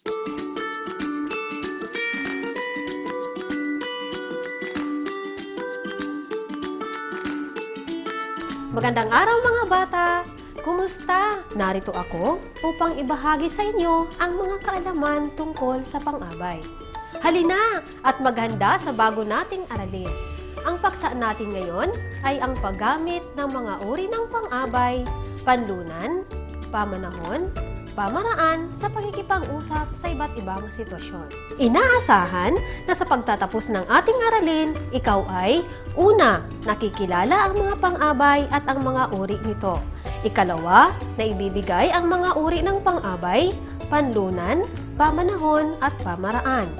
Magandang araw mga bata! Kumusta? Narito ako upang ibahagi sa inyo ang mga kaalaman tungkol sa pang-abay. Halina at maghanda sa bago nating aralin. Ang paksa natin ngayon ay ang paggamit ng mga uri ng pang-abay, panlunan, pamanahon, pamaraan sa pakikipag-usap sa iba't ibang sitwasyon. Inaasahan na sa pagtatapos ng ating aralin, ikaw ay una, nakikilala ang mga pang-abay at ang mga uri nito. Ikalawa, na ibibigay ang mga uri ng pang-abay, panlunan, pamanahon at pamaraan.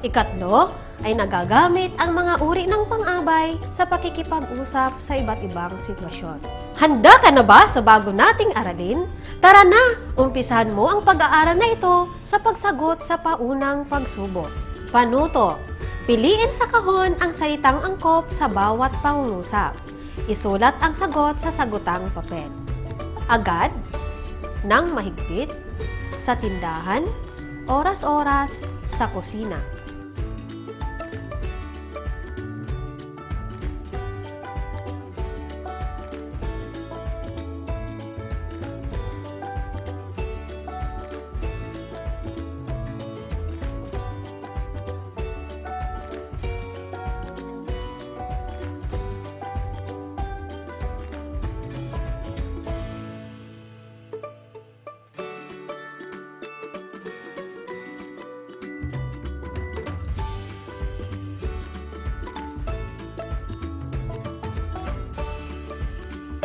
Ikatlo, ay nagagamit ang mga uri ng pang-abay sa pakikipag-usap sa iba't ibang sitwasyon. Handa ka na ba sa bago nating aralin? Tara na, umpisahan mo ang pag-aaral na ito sa pagsagot sa paunang pagsubok. Panuto, piliin sa kahon ang salitang angkop sa bawat pangungusap. Isulat ang sagot sa sagutang papel. Agad, nang mahigpit, sa tindahan, oras-oras, sa kusina.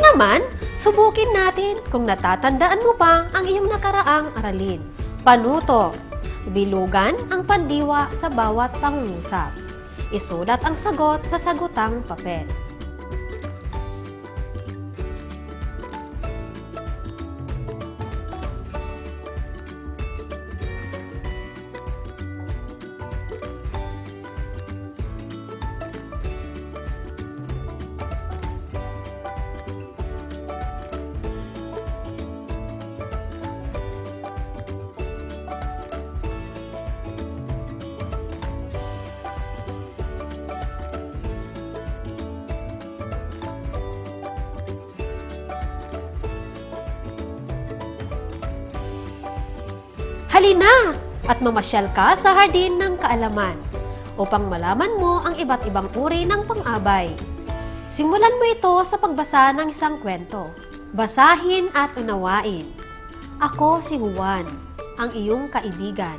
Naman, subukin natin kung natatandaan mo pa ang iyong nakaraang aralin. Panuto, bilugan ang pandiwa sa bawat pangungusap. Isulat ang sagot sa sagutang papel. Halina at mamasyal ka sa hardin ng kaalaman upang malaman mo ang iba't ibang uri ng pang-abay. Simulan mo ito sa pagbasa ng isang kwento. Basahin at unawain. Ako si Juan, ang iyong kaibigan.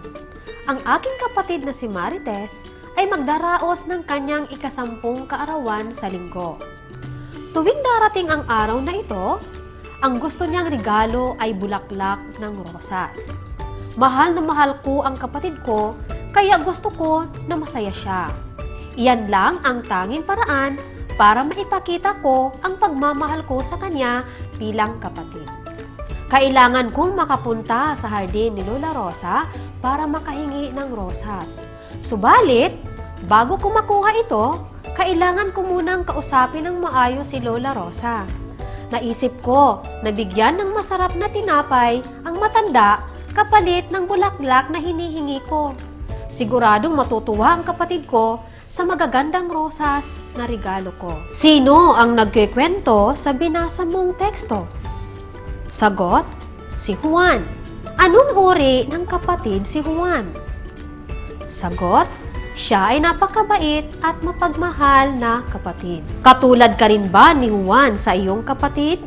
Ang aking kapatid na si Marites ay magdaraos ng kanyang ika-10 kaarawan sa linggo. Tuwing darating ang araw na ito, ang gusto niyang regalo ay bulaklak ng rosas. Mahal na mahal ko ang kapatid ko, kaya gusto ko na masaya siya. Iyan lang ang tanging paraan para maipakita ko ang pagmamahal ko sa kanya bilang kapatid. Kailangan kong makapunta sa hardin ni Lola Rosa para makahingi ng rosas. Subalit, bago ko makuha ito, kailangan ko munang kausapin ng maayos si Lola Rosa. Naisip ko na bigyan ng masarap na tinapay ang matanda kapalit ng bulaklak na hinihingi ko. Siguradong matutuwa ang kapatid ko sa magagandang rosas na regalo ko. Sino ang nagkikwento sa binasa mong teksto? Sagot, si Juan. Anong uri ng kapatid si Juan? Sagot, siya ay napakabait at mapagmahal na kapatid. Katulad ka rin ba ni Juan sa iyong kapatid?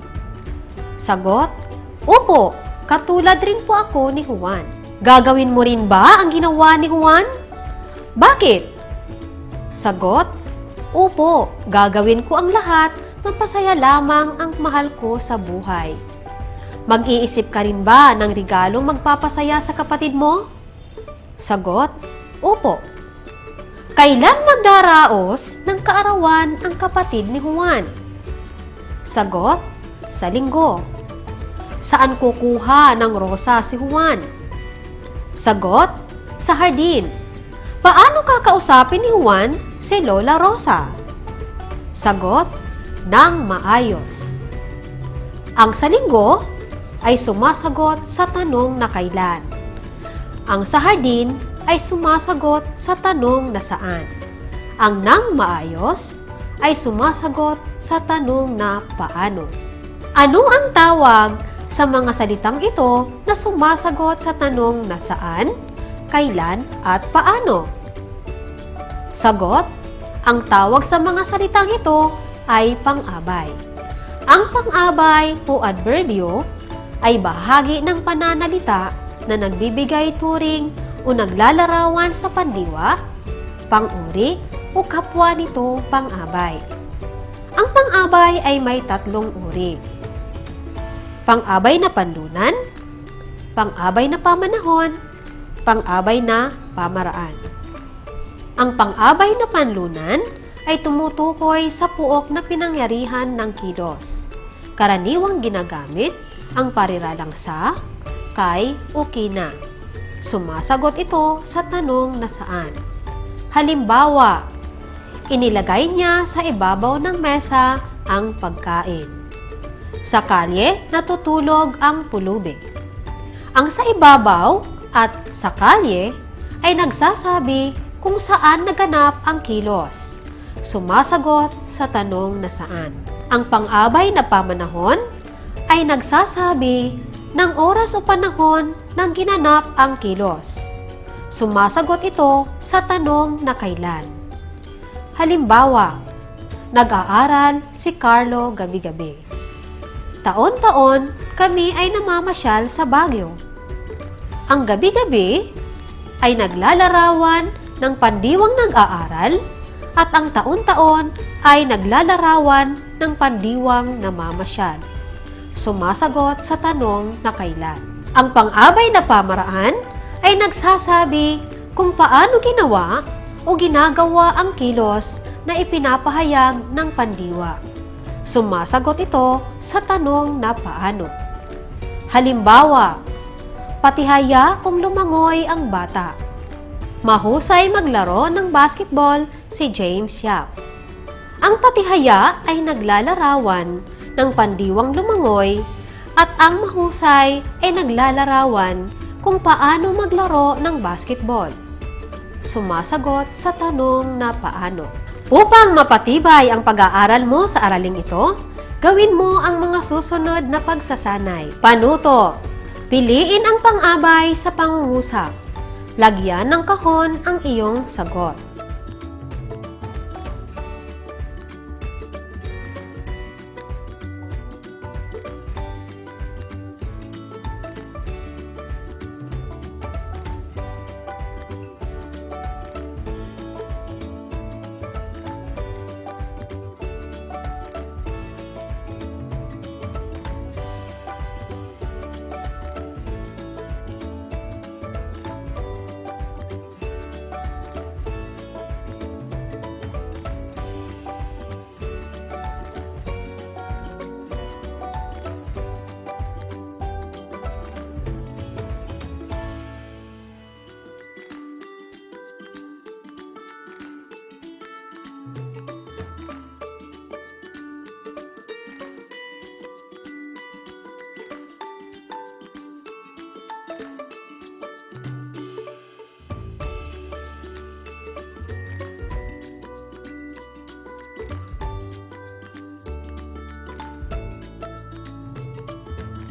Sagot, opo. Katulad rin po ako ni Juan. Gagawin mo rin ba ang ginawa ni Juan? Bakit? Sagot, opo, gagawin ko ang lahat, mapasaya lamang ang mahal ko sa buhay. Mag-iisip ka rin ba ng regalong magpapasaya sa kapatid mo? Sagot, opo. Kailan magdaraos ng kaarawan ang kapatid ni Juan? Sagot, sa linggo. Saan kukuha ng rosa si Juan? Sagot, sa hardin. Paano kakausapin ni Juan si Lola Rosa? Sagot, nang maayos. Ang sa linggo ay sumasagot sa tanong na kailan. Ang sa hardin ay sumasagot sa tanong na saan. Ang nang maayos ay sumasagot sa tanong na paano. Ano ang tawag sa mga salitang ito na sumasagot sa tanong na saan, kailan at paano? Sagot: ang tawag sa mga salitang ito ay pang-abay. Ang pang-abay o adverbio ay bahagi ng pananalita na nagbibigay turing o naglalarawan sa pandiwa, pang-uri o kapwa nito pang-abay. Ang pang-abay ay may tatlong uri: pang-abay na panlunan, pang-abay na pamanahon, pang-abay na pamaraan. Ang pang-abay na panlunan ay tumutukoy sa puok na pinangyarihan ng kilos. Karaniwang ginagamit ang pariralang sa, kay o kina. Sumasagot ito sa tanong na saan. Halimbawa, inilagay niya sa ibabaw ng mesa ang pagkain. Sa kalye natutulog ang pulubi. Ang sa ibabaw at sa kalye ay nagsasabi kung saan naganap ang kilos. Sumasagot sa tanong na saan. Ang pang-abay na pamanahon ay nagsasabi ng oras o panahon ng ginanap ang kilos. Sumasagot ito sa tanong na kailan. Halimbawa, nag-aaral si Carlo gabi-gabi. Taon-taon kami ay namamasyal sa Baguio. Ang gabi-gabi ay naglalarawan ng pandiwang nag-aaral at ang taon-taon ay naglalarawan ng pandiwang namamasyal. Sumasagot sa tanong na kailan. Ang pang-abay na pamaraan ay nagsasabi kung paano ginawa o ginagawa ang kilos na ipinapahayag ng pandiwa. Sumasagot ito sa tanong na paano. Halimbawa, patihaya kung lumangoy ang bata. Mahusay maglaro ng basketball si James Yap. Ang patihaya ay naglalarawan ng pandiwang lumangoy at ang mahusay ay naglalarawan kung paano maglaro ng basketball. Sumasagot sa tanong na paano. Upang mapatibay ang pag-aaral mo sa araling ito, gawin mo ang mga susunod na pagsasanay. Panuto. Piliin ang pang-abay sa pangungusap. Lagyan ng kahon ang iyong sagot.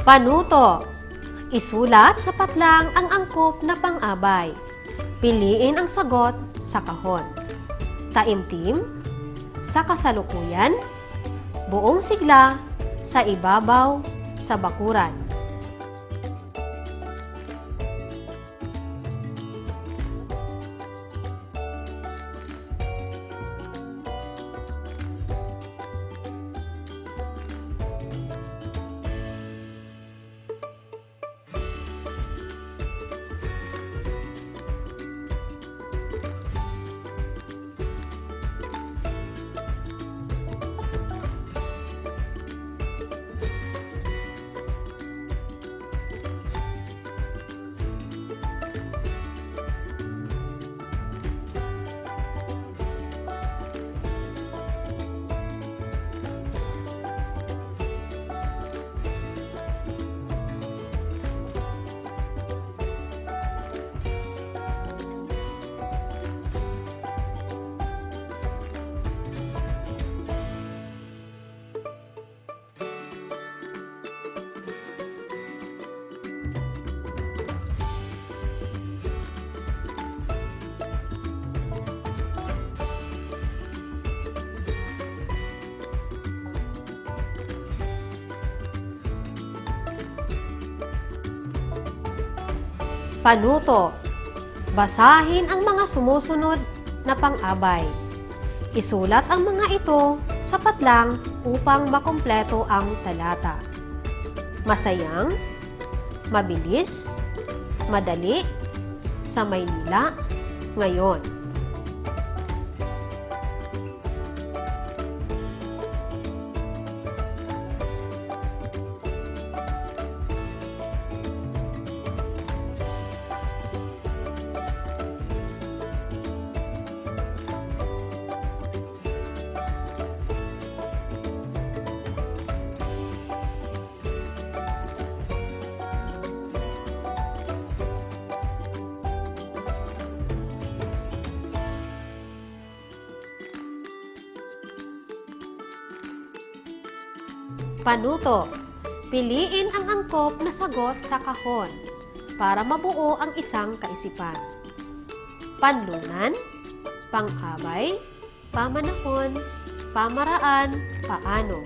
Panuto. Isulat sa patlang ang angkop na pang-abay. Piliin ang sagot sa kahon. Taimtim, sa kasalukuyan, buong sigla, sa ibabaw, sa bakuran. Panuto. Basahin ang mga sumusunod na pang-abay. Isulat ang mga ito sapat lang upang makumpleto ang talata. Masayang, mabilis, madali, sa Maynila, ngayon. Panuto. Piliin ang angkop na sagot sa kahon para mabuo ang isang kaisipan. Panlunan, pang-abay, pamanahon, pamaraan, paano.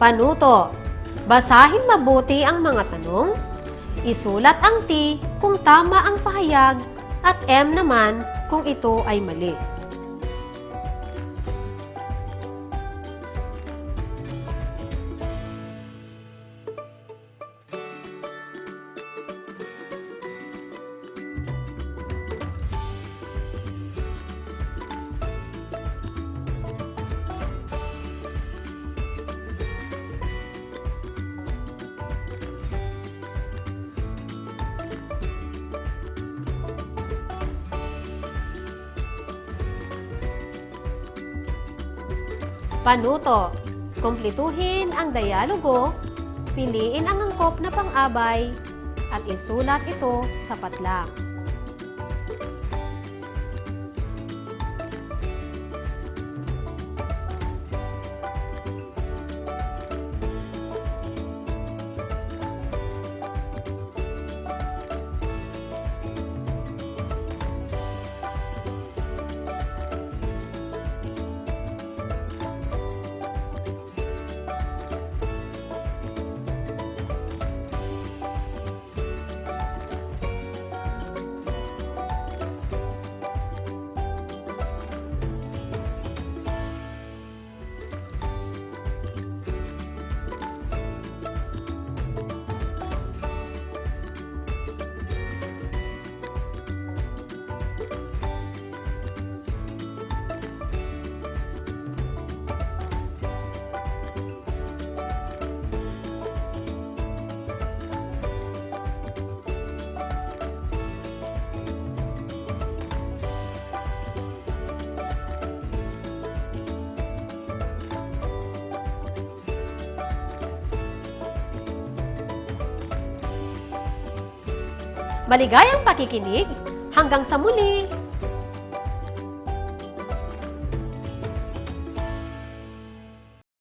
Panuto. Basahin mabuti ang mga tanong. Isulat ang T kung tama ang pahayag at M naman kung ito ay mali. Panuto. Kumpletuhin ang dialogo, piliin ang angkop na pang-abay, at isulat ito sapat lang. Maligayang pakikinig! Hanggang sa muli!